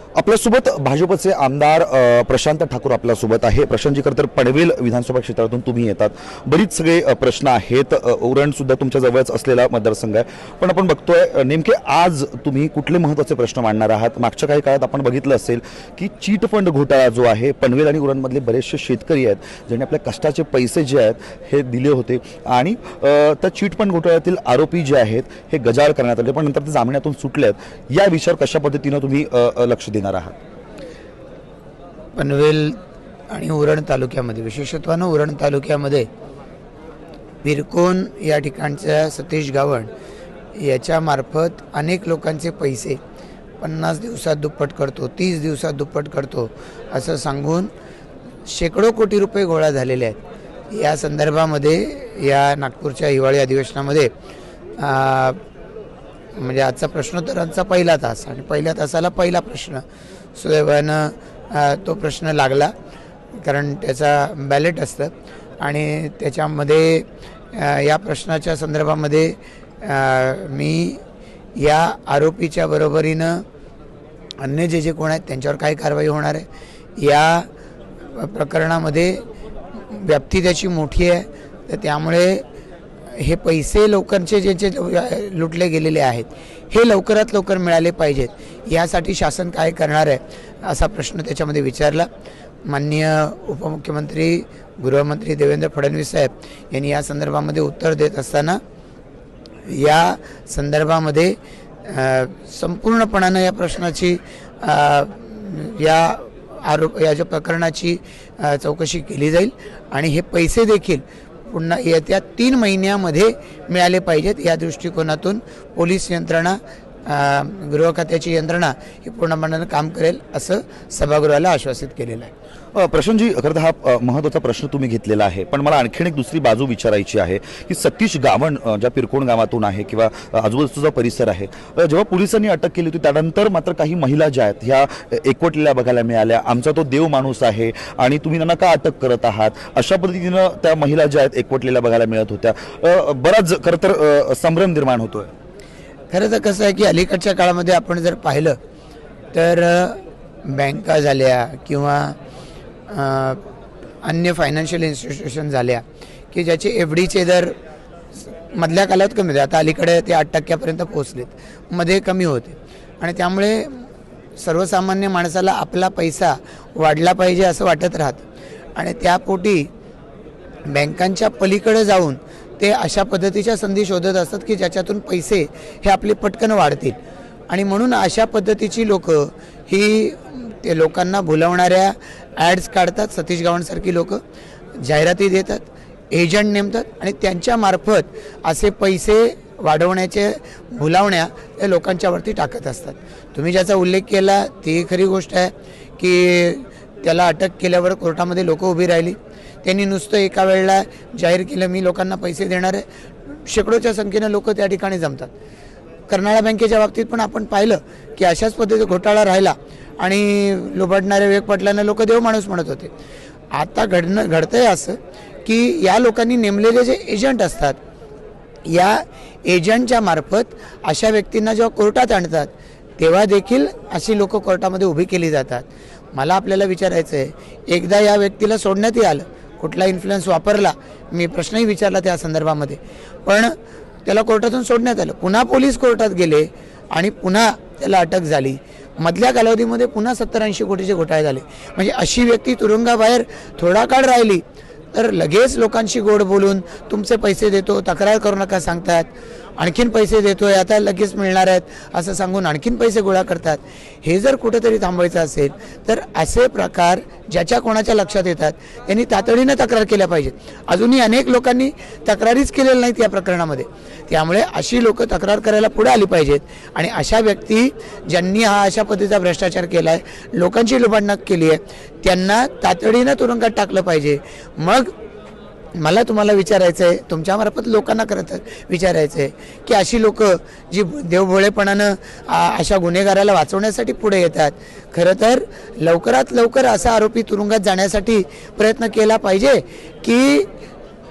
आपल्यासोबत भाजपचे आमदार प्रशांत ठाकूर आपल्यासोबत आहे। प्रशांतजी, खरं तर पनवेल विधानसभा क्षेत्रातून तुम्ही येतात, बरीच सगळे प्रश्न आहेत। उरण सुद्धा तुमच्या जवळच असलेला मतदारसंघ आहे, पण आपण बघतोय नेमके आज तुम्ही कुठले महत्त्वाचे प्रश्न मांडणार आहात। मागच्या काही काळात आपण बघितलं असेल की चीट फंड घोटाळा जो आहे, पनवेल आणि उरणमधले बरेचसे शेतकरी आहेत ज्यांनी आपल्या कष्टाचे पैसे जे आहेत हे दिले होते आणि त्या चीट फंड घोटाळ्यातील आरोपी जे आहेत हे गजाआड करण्यात आले, पण नंतर ते जामिनातून सुटले आहेत। या विषयावर कशा पद्धतीने तुम्ही लक्ष देणार आहात? पनवेल आणि उरण तालुक्यामध्ये, विशेषत्वानं उरण तालुक्यामध्ये विरकोन या ठिकाणच्या सतीश गावण याच्यामार्फत अनेक लोकांचे पैसे 50 दिवसात दुप्पट करतो, 30 दिवसात दुप्पट करतो असं सांगून शेकडो कोटी रुपये गोळा झालेले आहेत। या संदर्भामध्ये या नागपूरच्या हिवाळी अधिवेशनामध्ये म्हणजे आजचा प्रश्नोत्तरांचा पहिला तास आणि पहिल्या तासाला पहिला प्रश्न सुदैवानं तो प्रश्न लागला, कारण त्याचा बॅलेट असतं आणि त्याच्यामध्ये या प्रश्नाच्या संदर्भामध्ये मी या आरोपीच्या बरोबरीनं अन्य जे कोण आहेत त्यांच्यावर काय कारवाई होणार आहे, या प्रकरणामध्ये व्याप्ती त्याची मोठी आहे, तर त्यामुळे हे पैसे लोकांचे जे लुटले गेलेले आहेत हे लवकरात लवकर मिळाले पाहिजेत, यासाठी शासन काय करणार आहे असा प्रश्न त्याच्यामध्ये विचारला। माननीय उपमुख्यमंत्री गृहमंत्री देवेंद्र फडणवीस साहेब यांनी या संदर्भामध्ये उत्तर देत असताना या संदर्भामध्ये संपूर्णपणानं या प्रश्नाची या ज्या प्रकरणाची चौकशी केली जाईल आणि हे पैसे देखील पुन्हा येत्या 3 महिन्यामध्ये मिळाले पाहिजेत, या दृष्टिकोनातून पोलीस यंत्रणा, गृह खात्याची यंत्रणा ही पूर्णपणानं काम करेल असं सभागृहाला आश्वासित केलेलं आहे। प्रशांतजी, खरं तर हा महत्त्वाचा प्रश्न तुम्ही घेतलेला आहे, पण मला आणखीन एक दुसरी बाजू विचारायची आहे की सतीश गावण ज्या पिरकोण गावातून आहे किंवा आजूबाजूचा जो परिसर आहे, जेव्हा पोलिसांनी अटक केली होती त्यानंतर मात्र काही महिला ज्या आहेत ह्या एकवटलेल्या बघायला मिळाल्या। आमचा तो देव माणूस आहे आणि तुम्ही त्यांना का अटक करत आहात, अशा पद्धतीनं त्या महिला ज्या आहेत एकवटलेल्या बघायला मिळत होत्या। बराच खरं तर संभ्रम निर्माण होतोय। खरं तर कसं आहे की अलीकडच्या काळामध्ये आपण जर पाहिलं तर बँका झाल्या किंवा अन्य फायनान्शियल इन्स्टिट्यूशन झाल्या की ज्याचे एफडीचे दर मधल्या काळात कमी होते, आता अलीकडे ते 8% पोहोचलेत, मध्ये कमी होते आणि त्यामुळे सर्वसामान्य माणसाला आपला पैसा वाढला पाहिजे असं वाटत राहतं आणि त्यापोटी बँकांच्या पलीकडे जाऊन ते अशा पद्धतीच्या संधी शोधत असतात की ज्याच्यातून पैसे हे आपले पटकन वाढतील आणि म्हणून अशा पद्धतीची लोक ही ते लोकांना भुलवणाऱ्या ॲड्स काढतात। सतीश गावणसारखी लोक जाहिराती देतात, एजंट नेमतात आणि त्यांच्यामार्फत असे पैसे वाढवण्याचे भुलावण्या त्या लोकांच्यावरती टाकत असतात। तुम्ही ज्याचा उल्लेख केला ती खरी गोष्ट आहे की त्याला अटक केल्यावर कोर्टामध्ये लोक उभी राहिली, त्यांनी नुसतं एका वेळेला जाहीर केलं मी लोकांना पैसे देणार आहे, शेकडोच्या संख्येनं लोक त्या ठिकाणी जमतात। कर्नाळा बँकेच्या बाबतीत पण आपण पाहिलं की अशाच पद्धतीचा घोटाळा राहिला आणि लुबाडणाऱ्या वेग पटल्यानं लोक देव माणूस म्हणत होते। आता घडतंय असं की या लोकांनी नेमलेले जे एजंट असतात, या एजंटच्या मार्फत अशा व्यक्तींना जेव्हा कोर्टात आणतात तेव्हा देखील अशी लोक कोर्टामध्ये उभी केली जातात। मला आपल्याला विचारायचं आहे, एकदा या व्यक्तीला सोडण्यातही आलं, कुठला इन्फ्लुएन्स वापरला, मी प्रश्नही विचारला त्या संदर्भामध्ये, पण त्याला कोर्टातून सोडण्यात आलं, पुन्हा पोलीस कोर्टात गेले आणि पुन्हा त्याला अटक झाली। मधल्या कालावधीमध्ये पुन्हा 70-80 कोटीचे घोटाळे झाले। म्हणजे अशी व्यक्ती तुरुंगाबाहेर थोडा काळ राहिली तर लगेच लोकांशी गोड बोलून तुमचे पैसे देतो, तक्रार करू नका सांगतात, आणखीन पैसे देतोय आता लगेच मिळणार आहेत असं सांगून आणखीन पैसे गोळा करतात। हे जर कुठेतरी थांबवायचं असेल तर असे प्रकार ज्याच्या कोणाच्या लक्षात येतात त्यांनी तातडीनं तक्रार केल्या पाहिजेत। अजूनही अनेक लोकांनी तक्रारीच केलेल्या नाहीत या प्रकरणामध्ये, त्यामुळे अशी लोक तक्रार करायला पुढे आली पाहिजेत आणि अशा व्यक्ती ज्यांनी हा अशा पद्धतीचा भ्रष्टाचार केला आहे, लोकांची लुबाडणूक केली आहे, त्यांना तातडीनं तुरुंगात टाकलं पाहिजे। मग मला तुम्हाला विचारायचं आहे, तुमच्यामार्फत लोकांना खरं तर विचारायचं आहे की अशी लोक जी देवभोळेपणानं अशा गुन्हेगाराला वाचवण्यासाठी पुढे येतात, खरं तर लवकरात लवकर असा आरोपी तुरुंगात जाण्यासाठी प्रयत्न केला पाहिजे की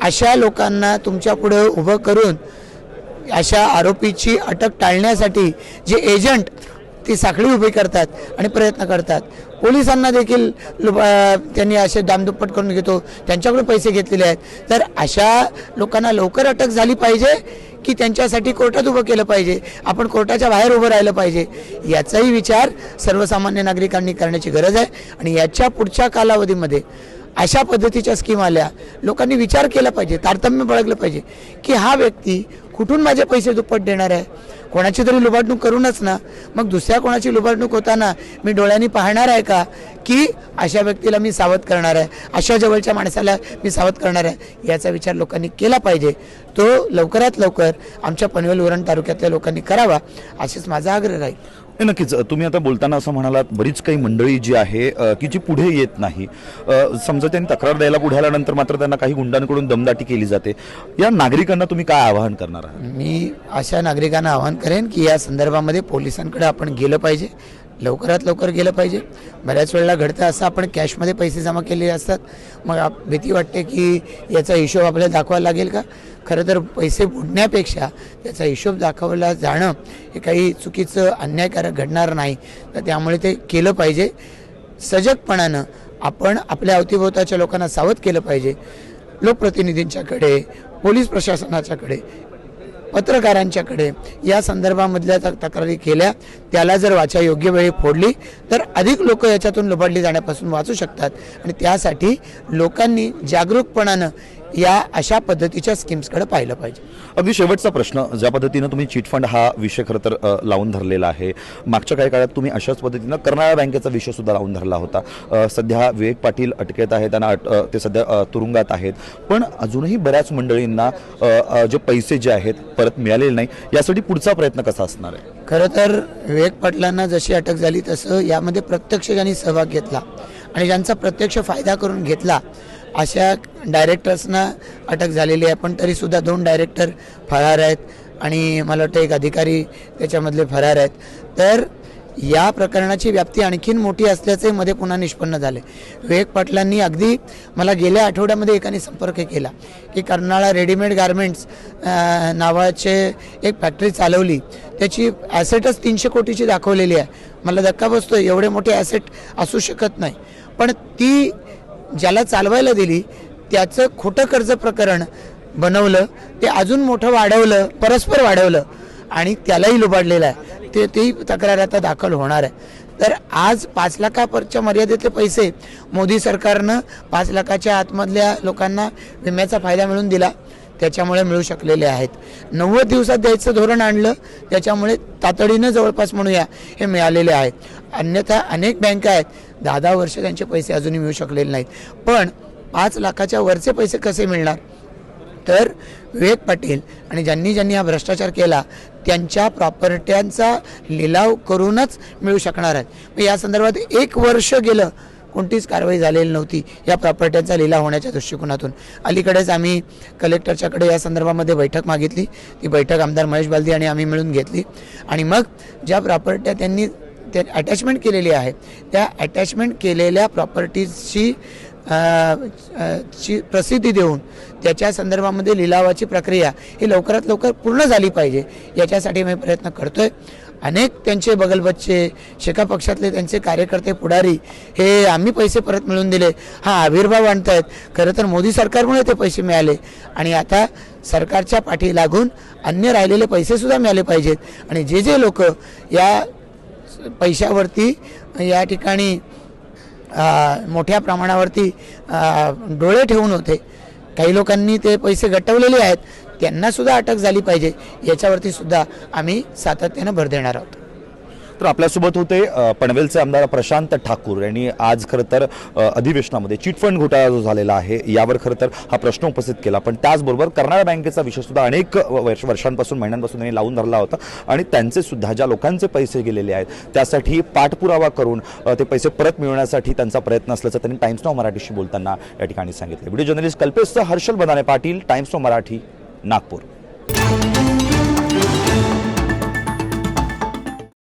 अशा लोकांना तुमच्या पुढे उभं करून अशा आरोपीची अटक टाळण्यासाठी जे एजंट ती साखळी उभी करतात आणि प्रयत्न करतात. पोलिसांना देखील त्यांनी असे दामदुप्पट करून घेतो, त्यांच्याकडून पैसे घेतलेले आहेत. तर अशा लोकांना लवकर अटक झाली पाहिजे की त्यांच्यासाठी कोर्टात उभं केलं पाहिजे, आपण कोर्टाच्या बाहेर उभं राहिलं पाहिजे, याचाही विचार सर्वसामान्य नागरिकांनी करण्याची गरज आहे. आणि याच्या पुढच्या कालावधीमध्ये अशा पद्धतीच्या स्कीम आल्या, लोकांनी विचार केला पाहिजे, तारतम्य बाळगलं पाहिजे की हा व्यक्ती कुठून माझे पैसे दुप्पट देणार आहे. कोणाची तरी लुबाडणूक करूनच ना, मग दुसऱ्या कोणाची लुबाडणूक होताना मी डोळ्यांनी पाहणार आहे का की अशा व्यक्तीला मी सावध करणार आहे, अशा जवळच्या माणसाला मी सावध करणार आहे, याचा विचार लोकांनी केला पाहिजे. तो लवकरात लवकर आमच्या पनवेल उरण तालुक्यातल्या लोकांनी करावा, असेच माझा आग्रह राहील. नक्कीच. तुम्ही आता बोलताना असं म्हणालात बरीच काही मंडळी जी आहे की जी पुढे येत नाही. समजा त्यांनी तक्रार द्यायला पुढे आल्यानंतर मात्र त्यांना काही गुंडांकडून दमदाटी केली जाते. या नागरिकांना तुम्ही काय आवाहन करणार आहात? मी अशा नागरिकांना आवाहन करेन की या संदर्भामध्ये पोलिसांकडे आपण गेलं पाहिजे, लवकरात लवकर गेलं पाहिजे. बऱ्याच वेळेला घडतं असं, आपण कॅशमध्ये पैसे जमा केलेले असतात, मग भीती वाटते की याचा हिशोब आपल्याला दाखवायला लागेल का. खरं तर पैसे बुडण्यापेक्षा त्याचा हिशोब दाखवला जाणं हे काही चुकीचं अन्यायकारक घडणार नाही. तर त्यामुळे ते केलं पाहिजे. सजगपणानं आपण आपल्या अवतीभोवताच्या लोकांना सावध केलं पाहिजे. लोकप्रतिनिधींच्याकडे, पोलीस प्रशासनाच्याकडे, पत्रकारांच्याकडे या संदर्भामधल्या तक्रारी केल्या, त्याला जर वाचा योग्य वेळी फोडली तर अधिक लोक याच्यातून लुबाडली जाण्यापासून वाचू शकतात. आणि त्यासाठी लोकांनी जागरूकपणानं या अशा पद्धतीच्या स्कीम्सकडे पाहिलं पाहिजे. अगदी शेवटचा प्रश्न, ज्या पद्धतीनं तुम्ही चिटफंड हा विषय खरं तर लावून धरलेला आहे, मागच्या काही काळात तुम्ही अशाच पद्धतीनं कर्नाळा बँकेचा विषय सुद्धा लावून धरला होता. सध्या विवेक पाटील अटकेत आहेत, त्यांना ते सध्या तुरुंगात आहेत, पण अजूनही बऱ्याच मंडळींना जे पैसे जे आहेत परत मिळालेले नाही. यासाठी पुढचा प्रयत्न कसा असणार आहे? खरं तर विवेक पाटलांना जशी अटक झाली तसं यामध्ये प्रत्यक्ष ज्यांनी सहभाग घेतला आणि ज्यांचा प्रत्यक्ष फायदा करून घेतला अशा डायरेक्टर्सना अटक झालेली आहे. पण तरीसुद्धा 2 डायरेक्टर फरार आहेत आणि मला वाटतं एक अधिकारी त्याच्यामधले फरार आहेत. तर या प्रकरणाची व्याप्ती आणखीन मोठी असल्याचे मध्ये पुन्हा निष्पन्न झाले. विवेक पाटलांनी अगदी मला गेल्या आठवड्यामध्ये एकाने संपर्क केला की कर्नाळा रेडीमेड गारमेंट्स नावाचे एक फॅक्टरी चालवली, त्याची ॲसेटच 300 कोटीची दाखवलेली आहे. मला धक्का बसतो, एवढे मोठे ॲसेट असू शकत नाही. पण ती ज्याला चालवायला दिली त्याचं खोटं कर्ज प्रकरण बनवलं, ते अजून मोठं वाढवलं, परस्पर वाढवलं आणि त्यालाही लुबाडलेलं आहे. तेही तक्रार आता दाखल होणार आहे. तर आज 5 लाखाच्या मर्यादेतले पैसे मोदी सरकारनं 5 लाखाच्या आतमधल्या लोकांना विम्याचा फायदा मिळून दिला, त्याच्यामुळे मिळू शकलेले आहेत. 90 दिवसात द्यायचं धोरण आणलं, त्याच्यामुळे तातडीनं जवळपास म्हणूया हे मिळालेले आहेत. अन्यथा अनेक बँका आहेत 10-10 वर्ष त्यांचे पैसे अजूनही मिळू शकलेले नाहीत. पण 5 लाखाच्या वरचे पैसे कसे मिळणार? तर विवेक पाटील आणि ज्यांनी हा भ्रष्टाचार केला त्यांच्या प्रॉपर्ट्यांचा लिलाव करूनच मिळू शकणार आहेत. मग या संदर्भात 1 वर्ष गेलं, कोणतीच कारवाई झालेली नव्हती या प्रॉपर्ट्यांचा लिलाव होण्याच्या दृष्टिकोनातून. अलीकडेच आम्ही कलेक्टरच्याकडे या संदर्भामध्ये बैठक मागितली. ती बैठक आमदार महेश बालदी आणि आम्ही मिळून घेतली आणि मग ज्या प्रॉपर्ट्या त्यांनी अटॅचमेंट केलेली आहे त्या अटॅचमेंट केलेल्या प्रॉपर्टीजची प्रसिद्धी देऊन त्याच्या संदर्भामध्ये लिलावाची प्रक्रिया ही लवकरात लवकर पूर्ण झाली पाहिजे, याच्यासाठी मी प्रयत्न करतोय. अनेक त्यांचे बगलबच्चे, शेका पक्षातले त्यांचे कार्यकर्ते, पुढारी हे आम्ही पैसे परत मिळवून दिले हा आविर्भाव आणतायत. खरं तर मोदी सरकारमुळे ते पैसे मिळाले आणि आता सरकारच्या पाठी लागून अन्य राहिलेले पैसेसुद्धा मिळाले पाहिजेत. आणि जे लोक या पैशावरती या ठिकाणी मोठ्या प्रमाणावरती डोळे ठेवून होते, काही लोकांनी ते पैसे गटवलेले आहेत, त्यांना सुद्धा अटक झाली पाहिजे, याच्यावरती सुद्धा आम्ही सातत्यानं भर देणार आहोत. तर आपल्यासोबत होते पनवेलचे आमदार प्रशांत ठाकूर यांनी आज खरं तर अधिवेशनामध्ये चिटफंड घोटाळा जो झालेला आहे यावर खरं तर हा प्रश्न उपस्थित केला. पण त्याचबरोबर कर्नाळा बँकेचा विषय सुद्धा अनेक वर्षांपासून, महिन्यांपासून त्यांनी लावून धरला होता आणि त्यांचे सुद्धा ज्या लोकांचे पैसे गेलेले आहेत त्यासाठी पाठपुरावा करून ते पैसे परत मिळवण्यासाठी त्यांचा प्रयत्न असल्याचं त्यांनी टाइम्स नाऊ मराठीशी बोलताना या ठिकाणी सांगितलं. Video journalist कल्पेशसह Harshal बदाने Patil, times now Marathi, Nagpur.